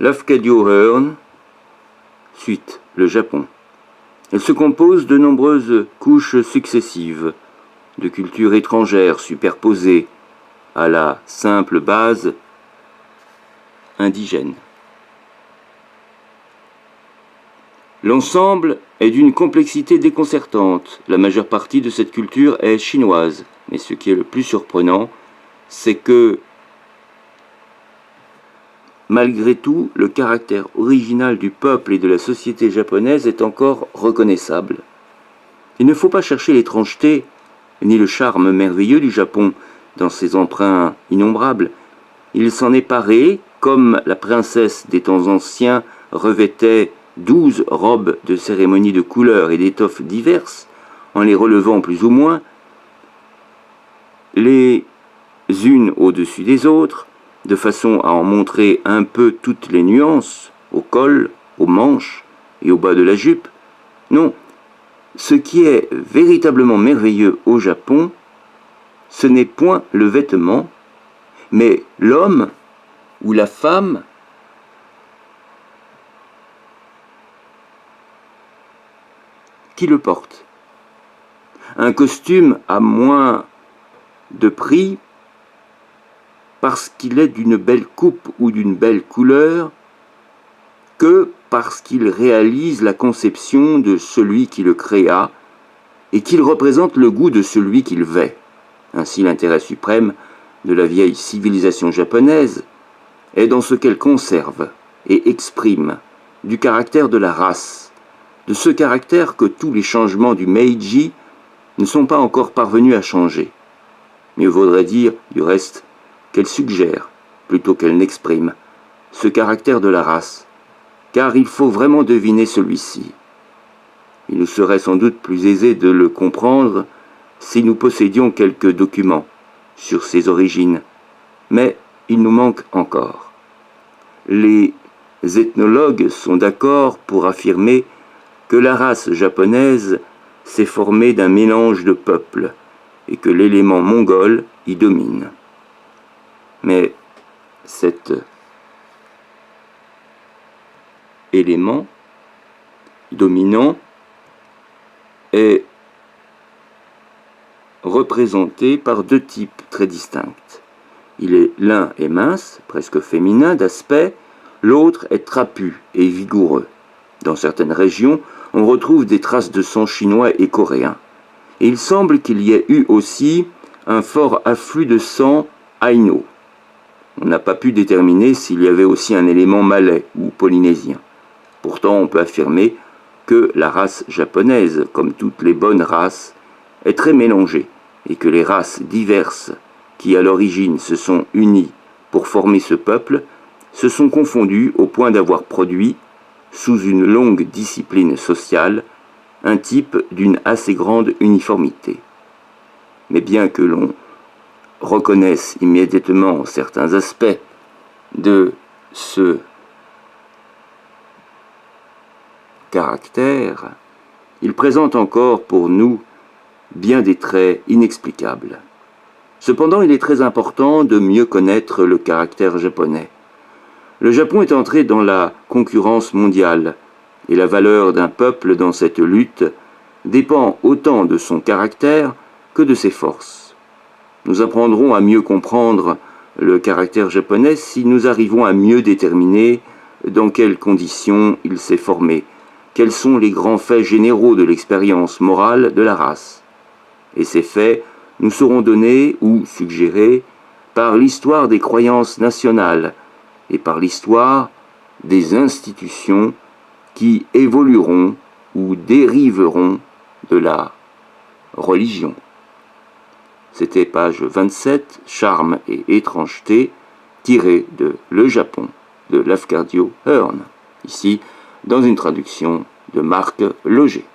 Lafcadio Hearn, suite, le Japon. Elle se compose de nombreuses couches successives, de cultures étrangères superposées à la simple base indigène. L'ensemble est d'une complexité déconcertante. La majeure partie de cette culture est chinoise. Mais ce qui est le plus surprenant, c'est que, malgré tout, le caractère original du peuple et de la société japonaise est encore reconnaissable. Il ne faut pas chercher l'étrangeté ni le charme merveilleux du Japon dans ses emprunts innombrables. Il s'en est paré, comme la princesse des temps anciens revêtait 12 robes de cérémonie de couleurs et d'étoffes diverses, en les relevant plus ou moins, les unes au-dessus des autres, de façon à en montrer un peu toutes les nuances, au col, aux manches et au bas de la jupe. Non, ce qui est véritablement merveilleux au Japon, ce n'est point le vêtement, mais l'homme ou la femme qui le porte. Un costume a moins de prix parce qu'il est d'une belle coupe ou d'une belle couleur que parce qu'il réalise la conception de celui qui le créa et qu'il représente le goût de celui qu'il vêt. Ainsi, l'intérêt suprême de la vieille civilisation japonaise est dans ce qu'elle conserve et exprime du caractère de la race, de ce caractère que tous les changements du Meiji ne sont pas encore parvenus à changer. Mieux vaudrait dire, du reste, qu'elle suggère, plutôt qu'elle n'exprime, ce caractère de la race, car il faut vraiment deviner celui-ci. Il nous serait sans doute plus aisé de le comprendre si nous possédions quelques documents sur ses origines, mais il nous manque encore. Les ethnologues sont d'accord pour affirmer que la race japonaise s'est formée d'un mélange de peuples et que l'élément mongol y domine. Mais cet élément dominant est représenté par deux types très distincts. L'un est mince, presque féminin d'aspect, l'autre est trapu et vigoureux. Dans certaines régions, on retrouve des traces de sang chinois et coréen. Et il semble qu'il y ait eu aussi un fort afflux de sang Aïno. On n'a pas pu déterminer s'il y avait aussi un élément malais ou polynésien. Pourtant, on peut affirmer que la race japonaise, comme toutes les bonnes races, est très mélangée, et que les races diverses qui à l'origine se sont unies pour former ce peuple, se sont confondues au point d'avoir produit, sous une longue discipline sociale, un type d'une assez grande uniformité. Mais bien que l'on reconnaisse immédiatement certains aspects de ce caractère, il présente encore pour nous bien des traits inexplicables. Cependant, il est très important de mieux connaître le caractère japonais. Le Japon est entré dans la concurrence mondiale, et la valeur d'un peuple dans cette lutte dépend autant de son caractère que de ses forces. Nous apprendrons à mieux comprendre le caractère japonais si nous arrivons à mieux déterminer dans quelles conditions il s'est formé, quels sont les grands faits généraux de l'expérience morale de la race. Et ces faits nous seront donnés ou suggérés par l'histoire des croyances nationales et par l'histoire des institutions qui évolueront ou dériveront de la religion. C'était page 27, Charme et étrangeté, tiré de Le Japon, de Lafcadio Hearn, ici dans une traduction de Marc Loger.